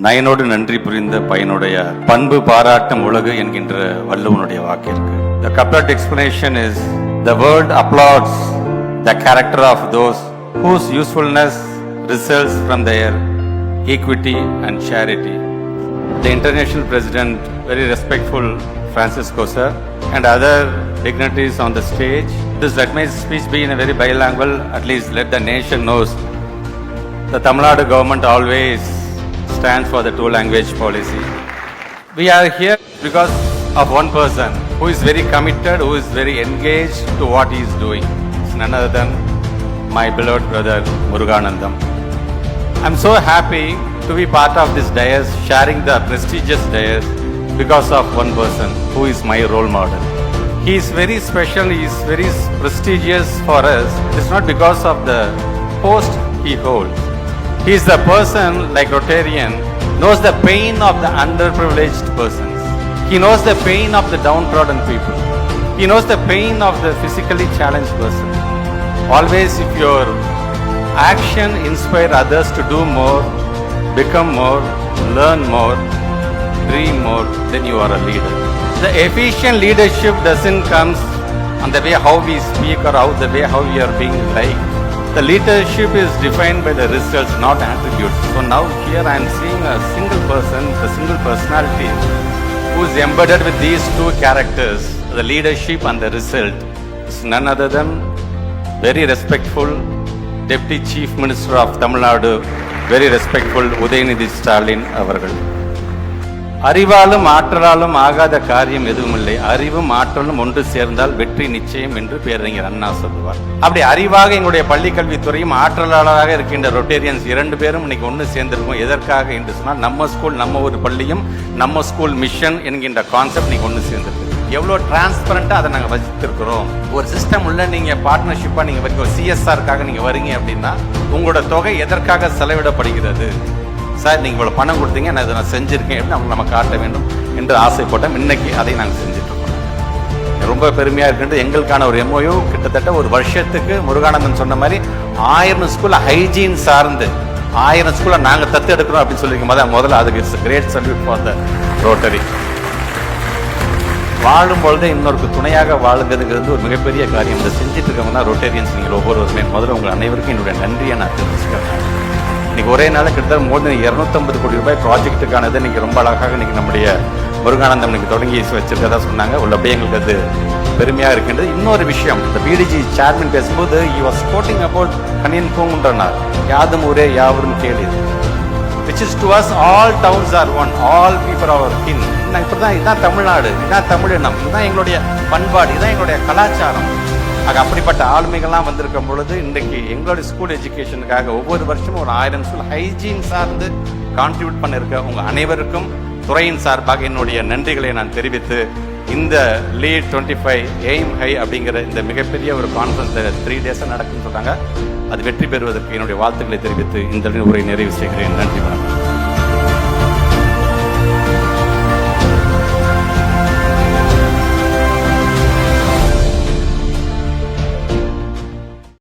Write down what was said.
நயனோடு நன்றி புரிந்த பயனுடைய பண்பு பாராட்டும் உலகு என்கின்ற வள்ளுவனுடைய வாக்கிற்கு. The couplet explanation is, the world applauds the character of those whose usefulness results from their equity and charity. The International President, very respectful Francisco sir, and other dignitaries on the stage. This let my speech be in a very bilingual, at least let the nation knows the Tamil Nadu government always stands for the two-language policy. We are here because of one person who is very committed, who is very engaged to what he is doing. It's none other than my beloved brother Muruganandam. I'm so happy to be part of this dais, sharing the prestigious dais because of one person who is my role model. He is very special, he is very prestigious for us. It's not because of the post he holds. He is the person, like Rotarian, knows the pain of the underprivileged persons. He knows the pain of the downtrodden people. He knows the pain of the physically challenged person. Always, if your action inspire others to do more, become more, learn more, dream more, then you are a leader. The efficient leadership doesn't come on the way how we speak or how we are being liked. The leadership is defined by the results, not attributes. So now here I am seeing a single person, a single personality who is embedded with these two characters, the leadership and the result. It's none other than very respectful Deputy Chief Minister of Tamil Nadu, very respectful Udayanidhi Stalin avargal. அறிவாலும் ஆற்றலாலும் ஆகாத காரியம் எதுவும் இல்லை, அறிவும் ஆற்றலும் ஒன்று சேர்ந்தால் வெற்றி நிச்சயம் என்று பேரறிஞர் அண்ணா சொல்லுவார். அப்படி அறிவாக எங்களுடைய பள்ளி கல்வித்துறையும் ஆற்றலாளராக இருக்கின்ற ரொட்டேரியன்ஸ் இரண்டு பேரும் இன்னைக்கு ஒன்று சேர்ந்திருக்கும். எதற்காக என்று சொன்னால் நம்ம ஸ்கூல், நம்ம ஒரு பள்ளியும் நம்ம ஸ்கூல் மிஷன் என்கின்ற கான்செப்ட் நீங்க ஒன்று சேர்ந்திருக்கு. எவ்வளோ டிரான்ஸ்பரண்டா அதை நாங்கள் வச்சிருக்கிறோம். ஒரு சிஸ்டம் உள்ள நீங்க பார்ட்னர்ஷிப்பா நீங்க வரைக்கும் ஒரு சிஎஸ்ஆருக்காக நீங்க வரீங்க அப்படின்னா உங்களோட தொகை எதற்காக செலவிடப்படுகிறது, சார் நீங்கள் இவ்வளோ பணம் கொடுத்தீங்க, நான் இதை நான் செஞ்சுருக்கேன் அப்படின்னு அவங்க நம்ம காட்ட வேண்டும் என்று ஆசைப்பட்டோம். இன்னைக்கு அதை நாங்கள் செஞ்சுட்டு இருக்கோம். ரொம்ப பெருமையாக இருக்கின்றது. எங்களுக்கான ஒரு எம்ஓயு கிட்டத்தட்ட ஒரு வருஷத்துக்கு முருகானந்தன் சொன்ன மாதிரி 1000 ஸ்கூலில் ஹைஜீன் சார்ந்து 1000 ஸ்கூலில் நாங்கள் தத்து எடுக்கிறோம் அப்படின்னு சொல்லியிருக்கும் போது முதல்ல அதுக்கு it's great salute for the Rotary. வாழும் பொழுதே இன்னொருக்கு துணையாக வாழுங்கிறதுங்கிறது ஒரு மிகப்பெரிய காரியம். இதை செஞ்சுட்டு இருக்கவங்க தான் ரோட்டேரியன்ஸ். நீங்கள் ஒவ்வொருவருமே முதல்ல உங்கள் அனைவருக்கும் என்னுடைய நன்றியை நான் தெரிவிச்சுக்கிறேன். இன்னைக்கு ஒரே நாள் கிட்டத்தட்ட மோர் தென் 250 கோடி ரூபாய் ப்ராஜெக்ட்டுக்கானது இன்னைக்கு ரொம்ப அழகாக இன்னைக்கு நம்முடைய முருகானந்தம் இன்னைக்கு தொடங்கி வச்சிருக்கதா சொன்னாங்க. உள்ளபடியே எங்களுக்கு அது பெருமையாக இருக்கின்றது. இன்னொரு விஷயம், இந்த பிடிஜி சேர்மன் பேசும்போது he was quoting about Kaniyan Poongundranar, யாதும் ஊரே யாவரும் கேளு, which is to us all towns are one, all people are kin. இப்படிதான் இதுதான் தமிழ்நாடு, இதுதான் தமிழினம், இதுதான் எங்களுடைய பண்பாடு, இதுதான் எங்களுடைய கலாச்சாரம். அப்படிப்பட்ட ஆளுமைகள்லாம் வந்திருக்கும் பொழுது இன்றைக்கு எங்களுடைய ஸ்கூல் எஜுகேஷனுக்காக ஒவ்வொரு வருஷமும் ஒரு 1000 ஸ்கூல் ஹைஜீன் சார்ந்து கான்ட்ரிபியூட் பண்ணிருக்க உங்க அனைவருக்கும் துறையின் சார்பாக என்னுடைய நன்றிகளை நான் தெரிவித்து, இந்த லீட் 25 எய்ம் ஹை அப்படிங்கிற இந்த மிகப்பெரிய ஒரு கான்ஃபரன்ஸ் 3 டேஸாக நடக்குன்னு சொல்றாங்க, அது வெற்றி பெறுவதற்கு என்னுடைய வாழ்த்துக்களை தெரிவித்து இந்த உரை நிறைவு செய்கிறேன். நன்றி வணக்கம்.